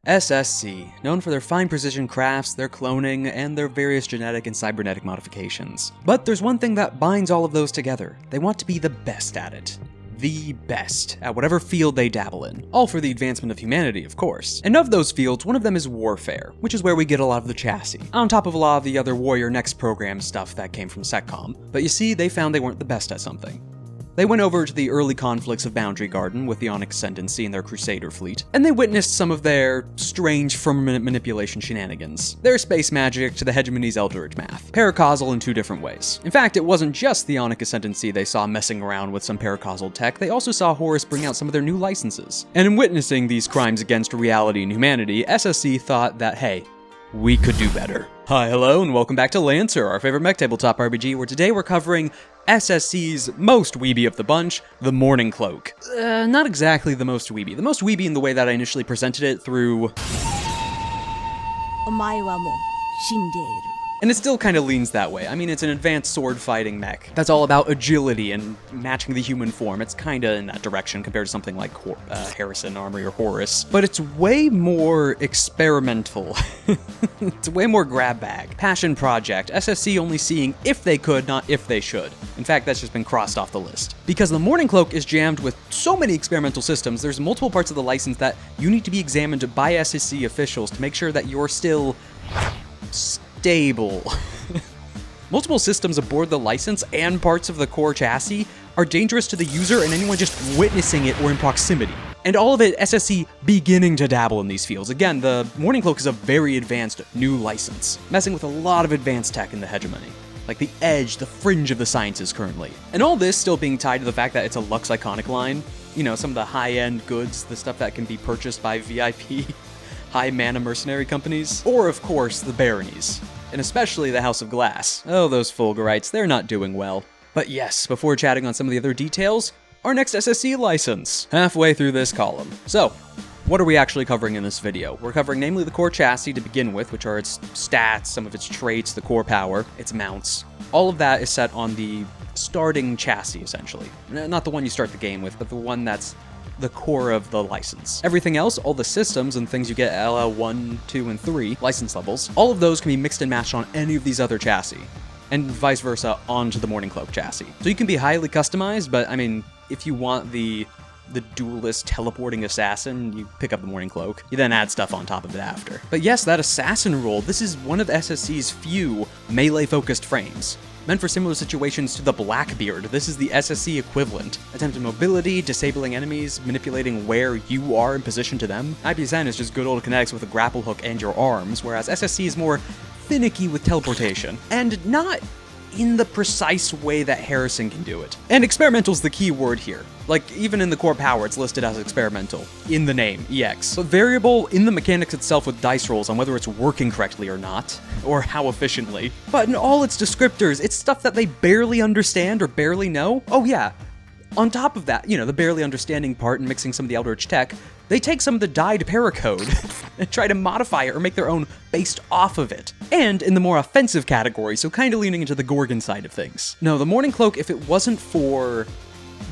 SSC, known for their fine precision crafts, their cloning, and their various genetic and cybernetic modifications. But there's one thing that binds all of those together. They want to be the best at it. The best at whatever field they dabble in. All for the advancement of humanity, of course. And of those fields, one of them is warfare, which is where we get a lot of the chassis, on top of a lot of the other Warrior Next program stuff that came from Seccom. But you see, they found they weren't the best at something. They went over to the early conflicts of Boundary Garden with the Onyx Ascendancy and their Crusader fleet, and they witnessed some of their strange firmament manipulation shenanigans. Their space magic to the hegemony's Eldritch math. Paracausal in two different ways. In fact, it wasn't just the Onyx Ascendancy they saw messing around with some paracausal tech, they also saw Horus bring out some of their new licenses. And in witnessing these crimes against reality and humanity, SSC thought that, hey, we could do better. Hi, hello, and welcome back to Lancer, our favorite mech tabletop RPG, where today we're covering SSC's most weeby of the bunch, the Mourning Cloak. Not exactly the most weeby. The most weeby in the way that I initially presented it through... And it still kind of leans that way. I mean, it's an advanced sword-fighting mech that's all about agility and matching the human form. It's kind of in that direction compared to something like Harrison Armory or Horus. But it's way more experimental. It's way more grab bag. Passion project. SSC only seeing if they could, not if they should. In fact, that's just been crossed off the list. Because the Mourning Cloak is jammed with so many experimental systems, there's multiple parts of the license that you need to be examined by SSC officials to make sure that you're still... stable. Multiple systems aboard the license and parts of the core chassis are dangerous to the user and anyone just witnessing it or in proximity. And all of it, SSC beginning to dabble in these fields. Again, the Mourning Cloak is a very advanced new license, messing with a lot of advanced tech in the hegemony. Like the edge, the fringe of the sciences currently. And all this still being tied to the fact that it's a Lux Iconic line. You know, some of the high-end goods, the stuff that can be purchased by VIP, high-mana mercenary companies. Or, of course, the baronies. And especially the House of Glass. Oh, those Fulgurites, they're not doing well. But yes, before chatting on some of the other details, our next SSC license, halfway through this column. So, what are we actually covering in this video? We're covering namely the core chassis to begin with, which are its stats, some of its traits, the core power, its mounts. All of that is set on the starting chassis, essentially. Not the one you start the game with, but the one that's the core of the license. Everything else, all the systems and things you get at LL 1, 2, and 3 license levels, all of those can be mixed and matched on any of these other chassis, and vice versa onto the Mourning Cloak chassis. So you can be highly customized, but I mean, if you want the duelist teleporting assassin, you pick up the Mourning Cloak. You then add stuff on top of it after. But yes, that assassin role, this is one of SSC's few melee-focused frames. Meant for similar situations to the Blackbeard, this is the SSC equivalent. Attempted mobility, disabling enemies, manipulating where you are in position to them. IPSN is just good old kinetics with a grapple hook and your arms, whereas SSC is more finicky with teleportation. And not in the precise way that Harrison can do it. And experimental's the key word here. Like, even in the core power, it's listed as experimental, in the name, EX. But variable in the mechanics itself with dice rolls on whether it's working correctly or not, or how efficiently. But in all its descriptors, it's stuff that they barely understand or barely know. Oh yeah, on top of that, you know, the barely understanding part and mixing some of the Eldritch tech, they take some of the dyed paracode and try to modify it or make their own based off of it. And in the more offensive category, so kind of leaning into the Gorgon side of things. No, the Mourning Cloak, if it wasn't for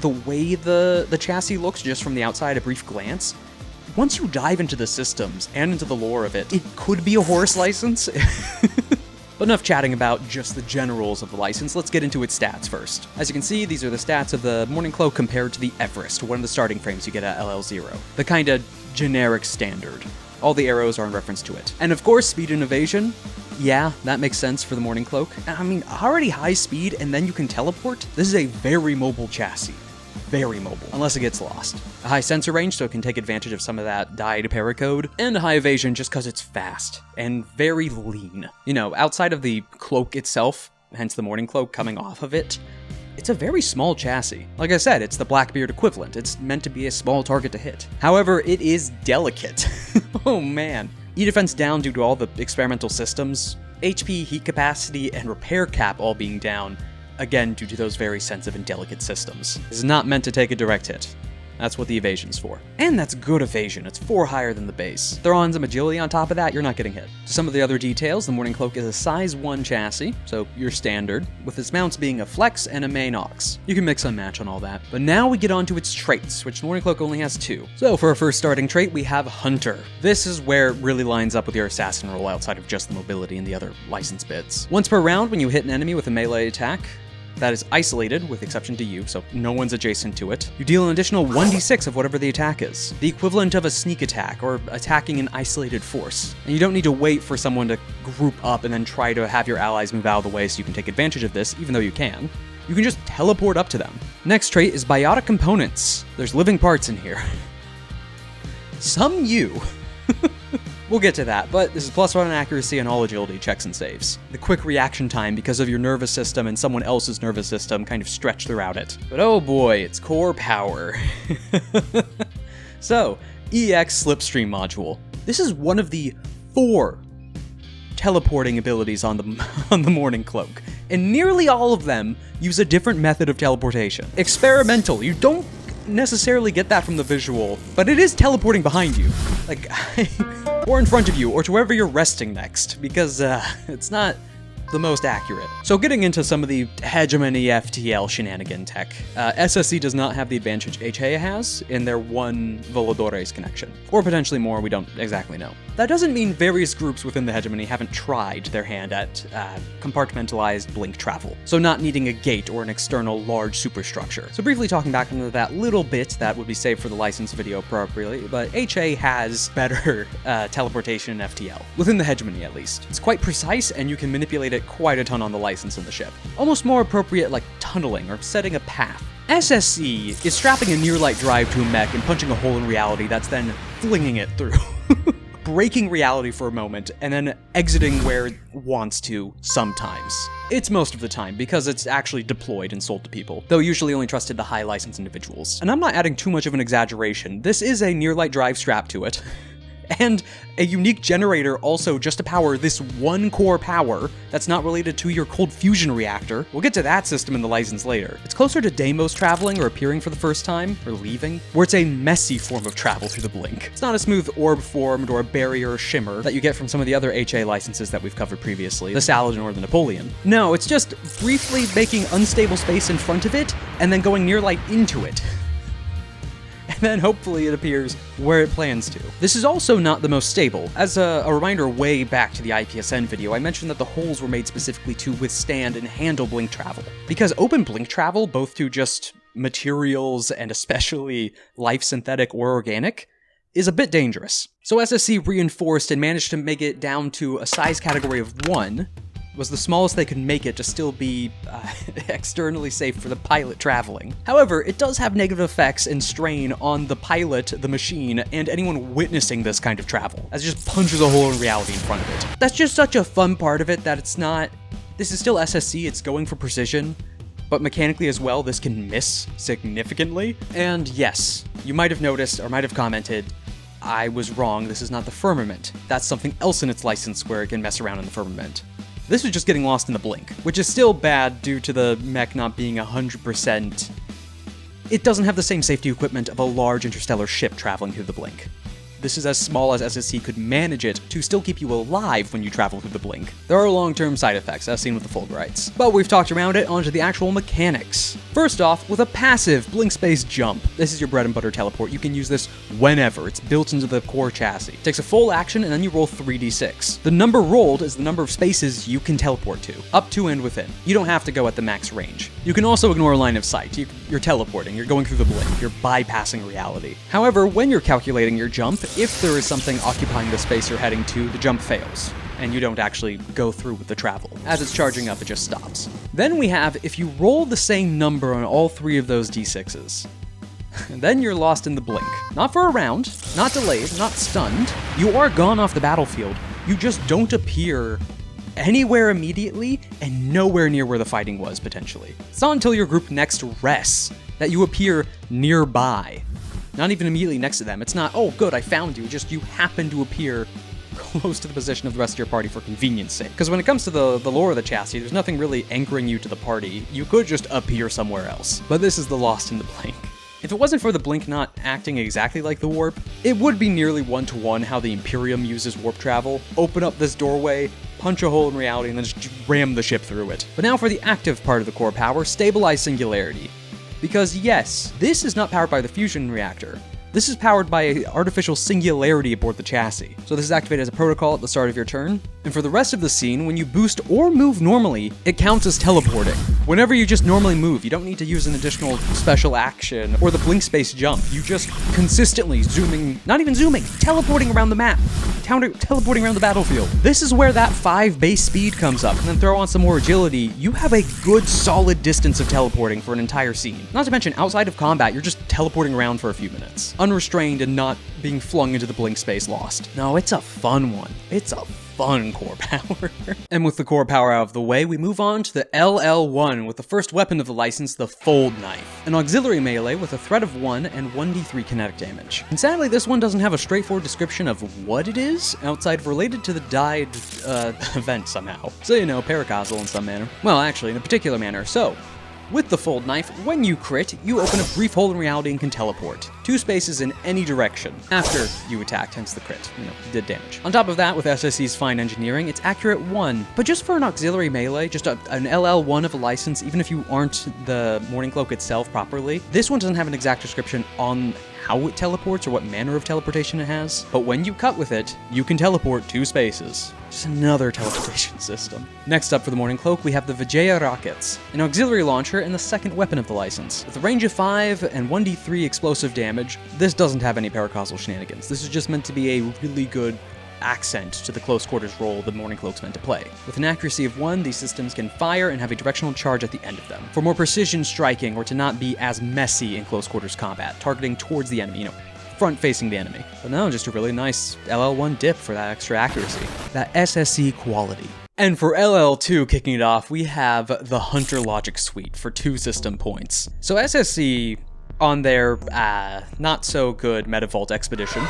the way the chassis looks just from the outside, a brief glance, once you dive into the systems and into the lore of it, it could be a Horus license. But enough chatting about just the generals of the license, let's get into its stats first. As you can see, these are the stats of the Mourning Cloak compared to the Everest, one of the starting frames you get at LL0. The kinda generic standard. All the arrows are in reference to it. And of course, speed and evasion. Yeah, that makes sense for the Mourning Cloak. I mean, already high speed and then you can teleport? This is a very mobile chassis. Very mobile, unless it gets lost. A high sensor range, so it can take advantage of some of that dyed paracode, and a high evasion just because it's fast, and very lean. You know, outside of the cloak itself, hence the Mourning Cloak coming off of it, it's a very small chassis. Like I said, it's the Blackbeard equivalent. It's meant to be a small target to hit. However, it is delicate. Oh man. E-defense down due to all the experimental systems, HP, heat capacity, and repair cap all being down, again due to those very sensitive and delicate systems. This is not meant to take a direct hit. That's what the evasion's for. And that's good evasion. It's 4 higher than the base. Throw on some agility on top of that, you're not getting hit. To some of the other details, the Mourning Cloak is a size 1 chassis, so your standard, with its mounts being a flex and a main aux. You can mix and match on all that. But now we get on to its traits, which the Mourning Cloak only has 2. So for our first starting trait, we have Hunter. This is where it really lines up with your assassin role outside of just the mobility and the other license bits. Once per round, when you hit an enemy with a melee attack, that is isolated, with exception to you, so no one's adjacent to it, you deal an additional 1d6 of whatever the attack is, the equivalent of a sneak attack, or attacking an isolated force. And you don't need to wait for someone to group up and then try to have your allies move out of the way so you can take advantage of this, even though you can. You can just teleport up to them. Next trait is Biotic Components. There's living parts in here. Some you. We'll get to that, but this is +1 on accuracy and all agility checks and saves. The quick reaction time because of your nervous system and someone else's nervous system kind of stretch throughout it. But oh boy, it's core power. So, EX Slipstream module. This is one of the 4 teleporting abilities on the Mourning Cloak, and nearly all of them use a different method of teleportation. Experimental, you don't necessarily get that from the visual, but it is teleporting behind you. Like, or in front of you, or to wherever you're resting next, because it's not the most accurate. So getting into some of the hegemony FTL shenanigan tech, SSC does not have the advantage HA has in their 1 Voladores connection, or potentially more, we don't exactly know. That doesn't mean various groups within the hegemony haven't tried their hand at compartmentalized blink travel, so not needing a gate or an external large superstructure. So briefly talking back into that little bit that would be saved for the license video appropriately, but HA has better teleportation in FTL, within the hegemony at least. It's quite precise and you can manipulate it quite a ton on the license in the ship. Almost more appropriate like tunneling or setting a path. SSC is strapping a near-light drive to a mech and punching a hole in reality that's then flinging it through. Breaking reality for a moment, and then exiting where it wants to sometimes. It's most of the time, because it's actually deployed and sold to people, though usually only trusted to high license individuals. And I'm not adding too much of an exaggeration, this is a near-light drive strapped to it. And a unique generator also just to power this 1 core power that's not related to your cold fusion reactor. We'll get to that system in the license later. It's closer to Deimos traveling or appearing for the first time, or leaving, where it's a messy form of travel through the blink. It's not a smooth orb formed or a barrier or shimmer that you get from some of the other HA licenses that we've covered previously, the Saladin or the Napoleon. No, it's just briefly making unstable space in front of it, and then going near light into it. And then hopefully it appears where it plans to. This is also not the most stable. As a reminder way back to the IPSN video, I mentioned that the holes were made specifically to withstand and handle blink travel. Because open blink travel, both to just materials and especially life synthetic or organic, is a bit dangerous. So SSC reinforced and managed to make it down to a size category of 1, was the smallest they could make it to still be externally safe for the pilot traveling. However, it does have negative effects and strain on the pilot, the machine, and anyone witnessing this kind of travel, as it just punches a hole in reality in front of it. That's just such a fun part of it that it's not... This is still SSC, it's going for precision, but mechanically as well, this can miss significantly. And yes, you might have noticed, or might have commented, I was wrong, this is not the firmament. That's something else in its license where it can mess around in the firmament. This was just getting lost in the blink, which is still bad due to the mech not being 100%. It doesn't have the same safety equipment of a large interstellar ship traveling through the blink. This is as small as SSC could manage it to still keep you alive when you travel through the blink. There are long-term side effects, as seen with the Fulgurites. But we've talked around it, onto the actual mechanics. First off, with a passive blink space jump. This is your bread and butter teleport. You can use this whenever. It's built into the core chassis. It takes a full action and then you roll 3d6. The number rolled is the number of spaces you can teleport to, up to and within. You don't have to go at the max range. You can also ignore line of sight. You're teleporting, you're going through the blink, you're bypassing reality. However, when you're calculating your jump, if there is something occupying the space you're heading to, the jump fails, and you don't actually go through with the travel. As it's charging up, it just stops. Then we have, if you roll the same number on all 3 of those d6s, then you're lost in the blink. Not for a round, not delayed, not stunned. You are gone off the battlefield. You just don't appear anywhere immediately and nowhere near where the fighting was, potentially. It's not until your group next rests that you appear nearby. Not even immediately next to them. It's not, oh good, I found you. Just you happen to appear close to the position of the rest of your party for convenience sake. Because when it comes to the lore of the chassis, there's nothing really anchoring you to the party. You could just appear somewhere else. But this is the lost in the blink. If it wasn't for the blink not acting exactly like the warp, it would be nearly one-to-one how the Imperium uses warp travel. Open up this doorway, punch a hole in reality, and then just ram the ship through it. But now for the active part of the core power, stabilize singularity. Because yes, this is not powered by the fusion reactor. This is powered by an artificial singularity aboard the chassis. So this is activated as a protocol at the start of your turn. And for the rest of the scene, when you boost or move normally, it counts as teleporting. Whenever you just normally move, you don't need to use an additional special action or the blink space jump. You just consistently not even zooming, teleporting around the map. Teleporting around the battlefield. This is where that 5 base speed comes up, and then throw on some more agility. You have a good solid distance of teleporting for an entire scene. Not to mention, outside of combat, you're just teleporting around for a few minutes, unrestrained and not being flung into the blink space lost. No, it's a fun one. It's a fun core power. And with the core power out of the way, we move on to the LL1 with the first weapon of the license, the Fold Knife. An auxiliary melee with a threat of 1 and 1d3 kinetic damage. And sadly, this one doesn't have a straightforward description of what it is, outside of related to the died event somehow. So, you know, paracausal in some manner. Well, actually, in a particular manner. So, with the Fold Knife, when you crit, you open a brief hole in reality and can teleport 2 spaces in any direction after you attacked, hence the crit. You know, did damage. On top of that, with SSC's fine engineering, it's accurate 1. But just for an auxiliary melee, just an LL1 of a license, even if you aren't the Mourning Cloak itself properly, this one doesn't have an exact description on how it teleports or what manner of teleportation it has. But when you cut with it, you can teleport 2 spaces. Just another teleportation system. Next up for the Mourning Cloak, we have the Vijaya rockets, an auxiliary launcher and the second weapon of the license. With a range of 5 and 1d3 explosive damage, this doesn't have any paracausal shenanigans. This is just meant to be a really good accent to the close quarters role the Mourning Cloak's meant to play. With an accuracy of 1, these systems can fire and have a directional charge at the end of them, for more precision striking or to not be as messy in close quarters combat, targeting towards the enemy, you know, front-facing the enemy. But no, just a really nice LL1 dip for that extra accuracy. That SSC quality. And for LL2 kicking it off, we have the Hunter Logic Suite for 2 system points. So SSC, on their not-so-good Metavault expedition,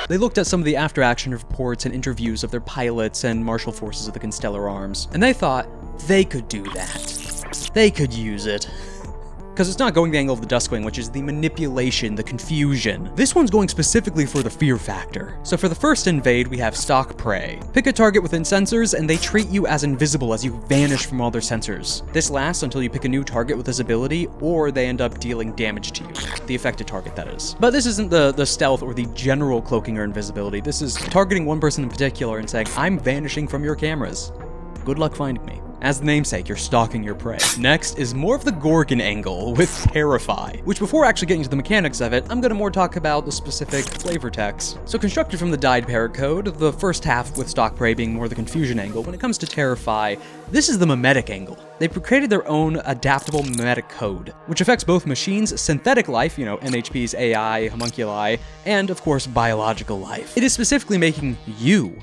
they looked at some of the after-action reports and interviews of their pilots and martial forces of the Constellar Arms, and they thought they could do that. They could use it. Because it's not going the angle of the Duskwing, which is the manipulation, the confusion. This one's going specifically for the fear factor. So for the first invade, we have Stalk Prey. Pick a target within sensors, and they treat you as invisible as you vanish from all their sensors. This lasts until you pick a new target with this ability, or they end up dealing damage to you. The affected target, that is. But this isn't the stealth or the general cloaking or invisibility. This is targeting one person in particular and saying, I'm vanishing from your cameras. Good luck finding me. As the namesake, you're stalking your prey. Next is more of the Gorgon angle with Terrify, which before actually getting to the mechanics of it, I'm gonna more talk about the specific flavor text. So constructed from the dyed paracode, the first half with Stalk Prey being more the confusion angle, when it comes to Terrify, this is the mimetic angle. They've created their own adaptable mimetic code, which affects both machines' synthetic life, you know, MHP's AI, homunculi, and of course biological life. It is specifically making you,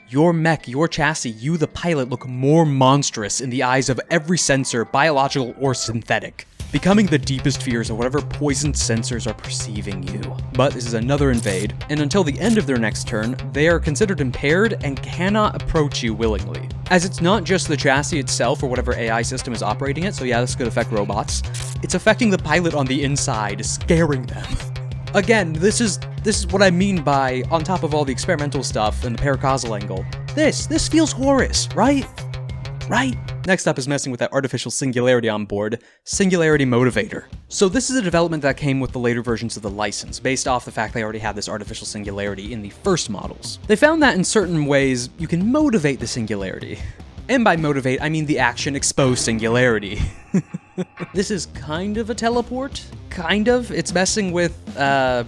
your mech, your chassis, you the pilot, look more monstrous in the eyes of every sensor, biological or synthetic, becoming the deepest fears of whatever poisoned sensors are perceiving you. But this is another invade, and until the end of their next turn, they are considered impaired and cannot approach you willingly. As it's not just the chassis itself or whatever AI system is operating it, so yeah, this could affect robots, it's affecting the pilot on the inside, scaring them. Again, this is what I mean by, on top of all the experimental stuff and the paracausal angle, this feels Horus, right? Right? Next up is messing with that artificial singularity on board, Singularity Motivator. So this is a development that came with the later versions of the license, based off the fact they already had this artificial singularity in the first models. They found that in certain ways, you can motivate the singularity. And by motivate, I mean the action expose singularity. This is kind of a teleport. Kind of. It's messing with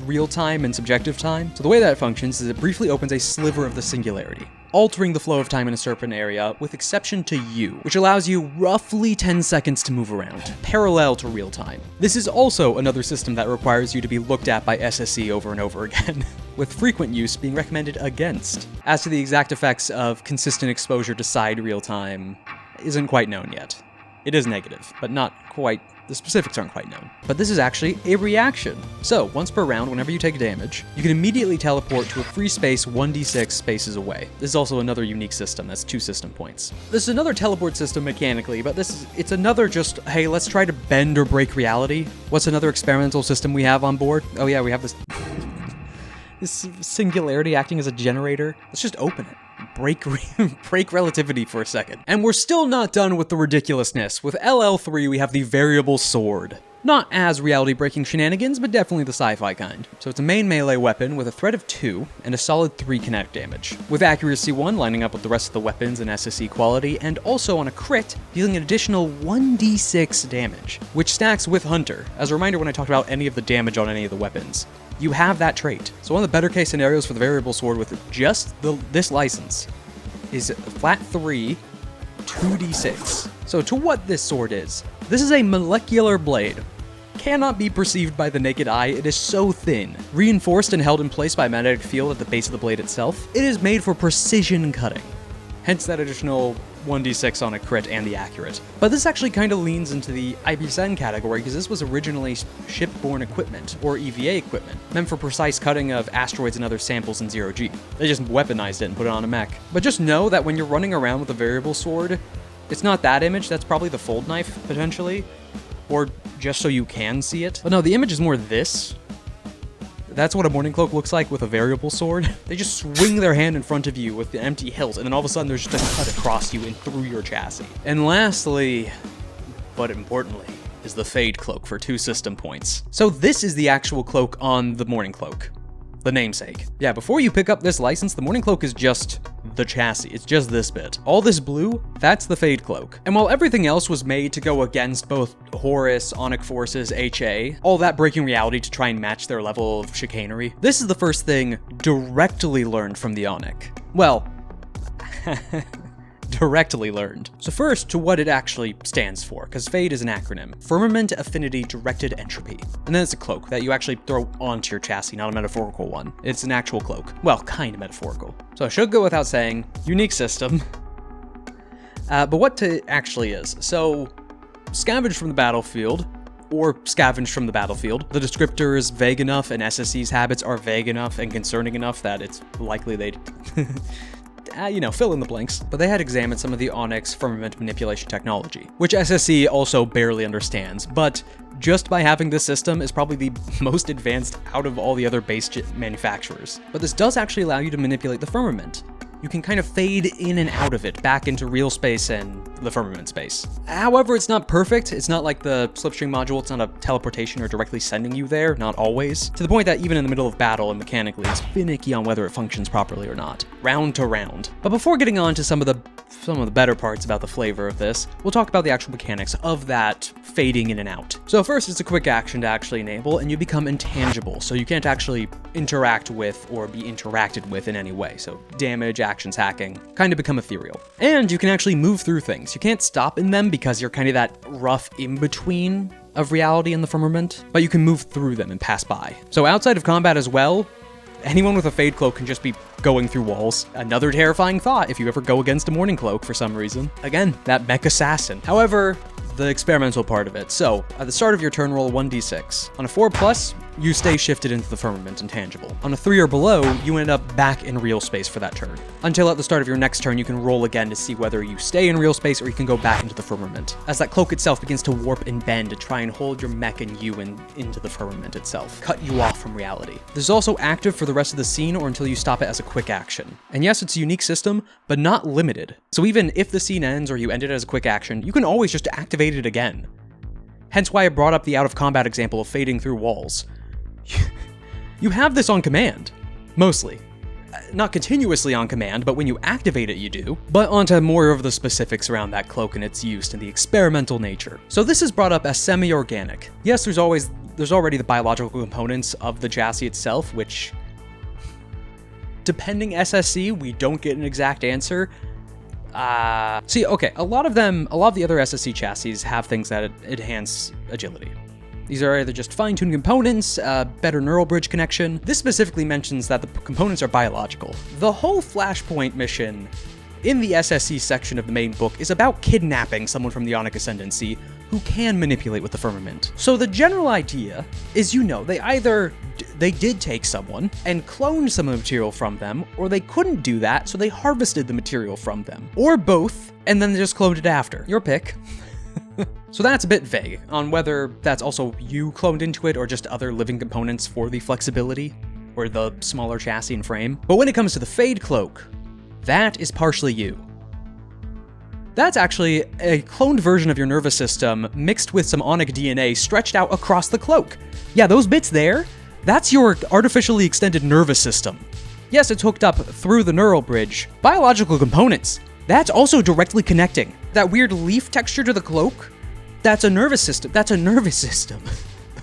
real-time and subjective time. So the way that functions is it briefly opens a sliver of the singularity, altering the flow of time in a certain area, with exception to you, which allows you roughly 10 seconds to move around, parallel to real time. This is also another system that requires you to be looked at by SSC over and over again, with frequent use being recommended against. As to the exact effects of consistent exposure to side real time, isn't quite known yet. It is negative, but not quite The specifics aren't quite known. But this is actually a reaction. So, once per round, whenever you take damage, you can immediately teleport to a free space 1d6 spaces away. This is also another unique system. That's 2 system points. This is another teleport system mechanically, but it's another just, hey, let's try to bend or break reality. What's another experimental system we have on board? Oh yeah, we have this this singularity acting as a generator. Let's just open it. Break relativity for a second. And we're still not done with the ridiculousness. With LL3, we have the variable sword. Not as reality-breaking shenanigans, but definitely the sci-fi kind. So it's a main melee weapon with a threat of 2 and a solid 3 kinetic damage, with accuracy 1 lining up with the rest of the weapons and SSE quality, and also on a crit, dealing an additional 1d6 damage, which stacks with Hunter. As a reminder, when I talked about any of the damage on any of the weapons, you have that trait. So one of the better case scenarios for the variable sword with just this license is flat 3, 2d6. So to what this sword is, this is a molecular blade. Cannot be perceived by the naked eye, it is so thin. Reinforced and held in place by a magnetic field at the base of the blade itself, it is made for precision cutting. Hence that additional 1d6 on a crit and the accurate. But this actually kind of leans into the IPSN category because this was originally shipborne equipment, or EVA equipment, meant for precise cutting of asteroids and other samples in 0G. They just weaponized it and put it on a mech. But just know that when you're running around with a variable sword, it's not that image, that's probably the fold knife, potentially. Or just so you can see it. But no, the image is more this. That's what a Mourning Cloak looks like with a variable sword. They just swing their hand in front of you with the empty hilt, and then all of a sudden there's just a cut across you and through your chassis. And lastly, but importantly, is the Fade Cloak for 2 system points. So this is the actual cloak on the Mourning Cloak. The namesake. Yeah, before you pick up this license, the Mourning Cloak is just the chassis. It's just this bit. All this blue, that's the Fade Cloak. And while everything else was made to go against both Horus, Onyx Forces, HA, all that breaking reality to try and match their level of chicanery, this is the first thing directly learned from the Onyx. Well, directly learned. So first, to what it actually stands for, because FADE is an acronym. Firmament Affinity Directed Entropy. And then it's a cloak that you actually throw onto your chassis, not a metaphorical one. It's an actual cloak. Well, kind of metaphorical. So I should go without saying, unique system. But what it actually is. So, scavenge from the battlefield, or scavenged from the battlefield. The descriptor is vague enough, and SSE's habits are vague enough and concerning enough that it's likely they'd fill in the blanks. But they had examined some of the Onyx firmament manipulation technology, which SSE also barely understands, but just by having this system is probably the most advanced out of all the other base manufacturers. But this does actually allow you to manipulate the firmament. You can kind of fade in and out of it, back into real space and the firmament space. However, it's not perfect. It's not like the slipstream module. It's not a teleportation or directly sending you there, not always. To the point that even in the middle of battle and mechanically, it's finicky on whether it functions properly or not. Round to round. But before getting on to some of the better parts about the flavor of this, we'll talk about the actual mechanics of that fading in and out. So first, it's a quick action to actually enable, and you become intangible, so you can't actually interact with or be interacted with in any way. So damage, actions, hacking, kind of become ethereal. And you can actually move through things. You can't stop in them because you're kind of that rough in-between of reality and the firmament, but you can move through them and pass by. So outside of combat as well, anyone with a Fade Cloak can just be going through walls. Another terrifying thought if you ever go against a Mourning Cloak for some reason. Again, that mech assassin. However, the experimental part of it. So, at the start of your turn, roll 1d6. On a 4+, you stay shifted into the firmament intangible. On a 3 or below, you end up back in real space for that turn. Until at the start of your next turn, you can roll again to see whether you stay in real space or you can go back into the firmament, as that cloak itself begins to warp and bend to try and hold your mech and you into the firmament itself, cut you off from reality. This is also active for the rest of the scene or until you stop it as a quick action. And yes, it's a unique system, but not limited. So even if the scene ends or you end it as a quick action, you can always just activate it again. Hence why I brought up the out-of-combat example of fading through walls. You have this on command, mostly. Not continuously on command, but when you activate it, you do. But onto more of the specifics around that cloak and its use and the experimental nature. So this is brought up as semi-organic. Yes, there's already the biological components of the chassis itself, which, depending SSE, we don't get an exact answer. See, okay, a lot of the other SSE chassis have things that enhance agility. These are either just fine-tuned components, better neural bridge connection. This specifically mentions that the components are biological. The whole Flashpoint mission in the SSE section of the main book is about kidnapping someone from the Onyx Ascendancy, who can manipulate with the firmament. So the general idea is, they did take someone and cloned some of the material from them, or they couldn't do that, so they harvested the material from them. Or both, and then they just cloned it after. Your pick. So that's a bit vague on whether that's also you cloned into it or just other living components for the flexibility or the smaller chassis and frame. But when it comes to the Fade Cloak, that is partially you. That's actually a cloned version of your nervous system mixed with some onic DNA stretched out across the cloak. Yeah, those bits there, that's your artificially extended nervous system. Yes, it's hooked up through the neural bridge. Biological components, that's also directly connecting. That weird leaf texture to the cloak, that's a nervous system. That's a nervous system.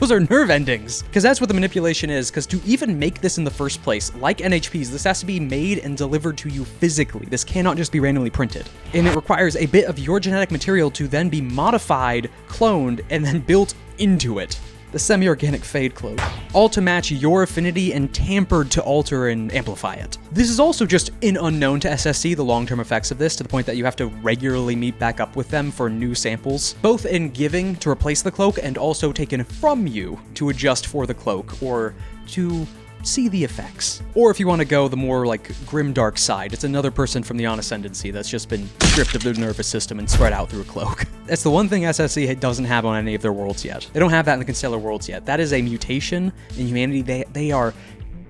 Those are nerve endings. Because that's what the manipulation is, because to even make this in the first place, like NHPs, this has to be made and delivered to you physically. This cannot just be randomly printed. And it requires a bit of your genetic material to then be modified, cloned, and then built into it. The semi-organic Fade Cloak, all to match your affinity and tampered to alter and amplify it. This is also just an unknown to SSC, the long-term effects of this, to the point that you have to regularly meet back up with them for new samples, both in giving to replace the cloak and also taken from you to adjust for the cloak or to see the effects. Or if you want to go the more like grimdark side, it's another person from the On-Ascendancy that's just been stripped of their nervous system and spread out through a cloak. That's the one thing SSC doesn't have on any of their worlds yet. They don't have that in the Constellar worlds yet. That is a mutation in humanity they are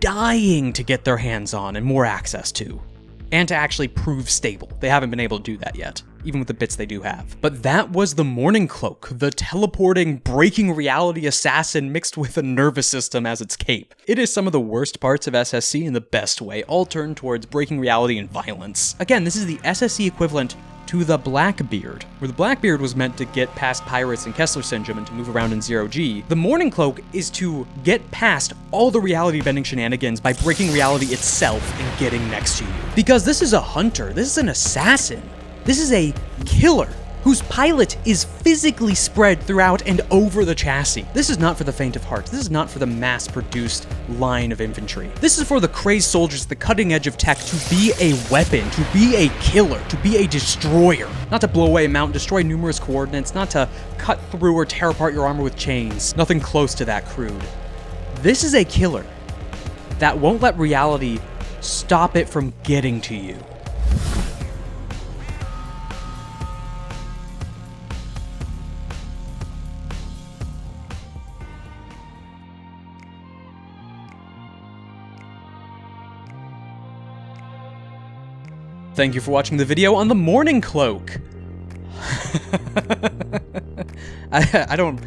dying to get their hands on and more access to. And to actually prove stable. They haven't been able to do that yet, even with the bits they do have. But that was the Mourning Cloak, the teleporting, breaking reality assassin mixed with a nervous system as its cape. It is some of the worst parts of SSC in the best way, all turned towards breaking reality and violence. Again, this is the SSC equivalent to the Blackbeard, where the Blackbeard was meant to get past Pirates and Kessler Syndrome and to move around in 0G. The Mourning Cloak is to get past all the reality-bending shenanigans by breaking reality itself and getting next to you. Because this is a hunter, this is an assassin, this is a killer whose pilot is physically spread throughout and over the chassis. This is not for the faint of heart. This is not for the mass-produced line of infantry. This is for the crazed soldiers at the cutting edge of tech to be a weapon, to be a killer, to be a destroyer. Not to blow away a mountain, destroy numerous coordinates, not to cut through or tear apart your armor with chains. Nothing close to that crude. This is a killer that won't let reality stop it from getting to you. Thank you for watching the video on the Mourning Cloak. I don't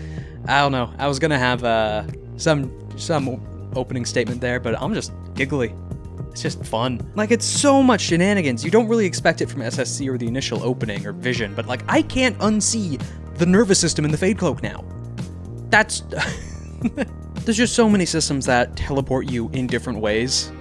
know. I was gonna have some opening statement there, but I'm just giggly. It's just fun. Like, it's so much shenanigans. You don't really expect it from SSC or the initial opening or vision, but like, I can't unsee the nervous system in the Fade Cloak now. That's... There's just so many systems that teleport you in different ways.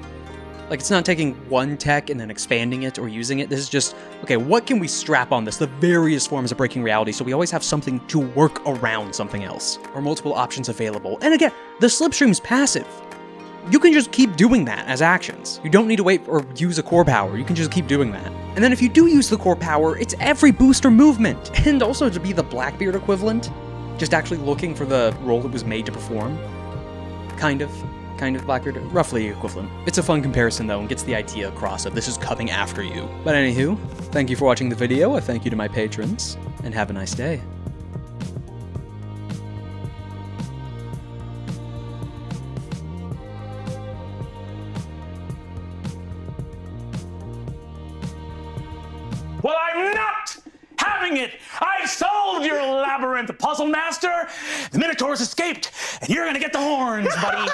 Like, it's not taking one tech and then expanding it or using it. This is just, okay, what can we strap on this? The various forms of breaking reality, so we always have something to work around something else, or multiple options available. And again, the slipstream's passive. You can just keep doing that as actions. You don't need to wait or use a core power. You can just keep doing that. And then if you do use the core power, it's every booster movement. And also to be the Blackbeard equivalent, just actually looking for the role it was made to perform. Kind of Blackbeard, roughly equivalent. It's a fun comparison though, and gets the idea across of this is coming after you. But anywho, thank you for watching the video, a thank you to my patrons, and have a nice day. Well, I'm not having it! I've solved your labyrinth, puzzle master! The Minotaur's escaped, and you're gonna get the horns, buddy!